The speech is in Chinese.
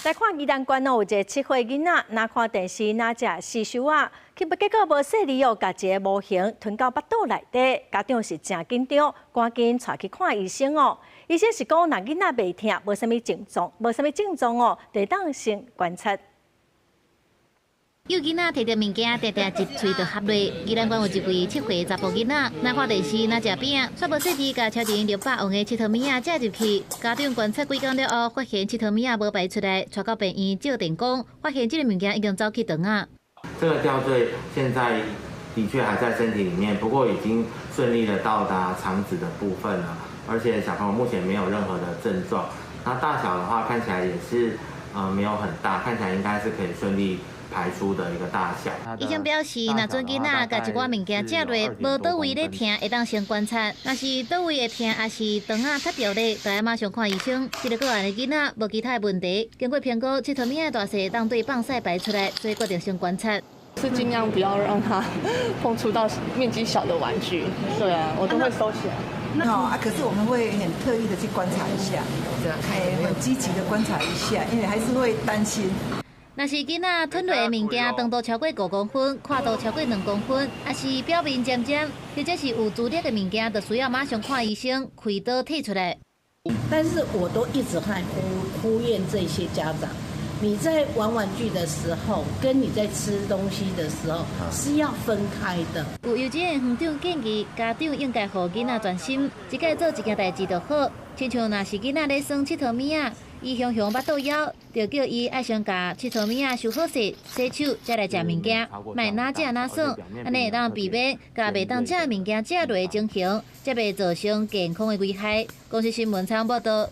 来看宜兰县有一个7岁囡仔，哪看电视哪食四修啊，结果无细腻哦，甲一个模型吞到腹肚内底，家长是真紧张，赶紧带去看医生哦。医生是讲，若囡仔袂痛，无啥物症状哦，得当先观察。 有囡仔摕到物件，定定一喙就合落。宜兰县有一位7岁查甫囡仔，哪看电视哪食饼，煞无细致，甲超甜600王的佚佗物仔食入去。家长观察几工了后，发现佚佗物仔无排出来，带到病院照电工，发现这个物件已经走去肠啊。这个吊坠现在的确还在身体里面，不过已经顺利的到达肠子的部分了，而且小朋友目前没有任何的症状。那大小的话看起来也是没有很大，看起来应该是可以顺利 排出的一个大小。医生表示，若准囡仔甲一寡物件食落，无倒位咧疼，会当先观察。若是倒位会疼，也是肠仔塌掉咧，就要马上看医生。这个个案的囡仔无其他的问题，经过评估，佚佗物仔大小当对放晒排出来，所以决定先观察。 是尽量不要让它碰触到面积小的玩具。对啊，我都会收起来。可是我们会很特意的去观察一下，很积极的观察一下，因为还是会担心。 若是囡仔吞落的物件长度超过5公分，宽度超过2公分，也是表面尖尖，或者是有蛀裂的物件，就需要马上看医生，开刀剔出来。但是我都一直在呼吁这些家长，你在玩玩具的时候，跟你在吃东西的时候是要分开的。有幼稚园园长建议，家长应该让囡仔专心，一个做一件代志就好。亲像若是囡仔咧耍佚佗物仔。 伊胸腹肚枵，就叫伊爱先甲佚佗物仔收好势，洗手才来食物件，莫哪食哪耍，安尼会当避免甲袂当食物件食落的情形，才袂造成健康的危害。公司新闻采访报道。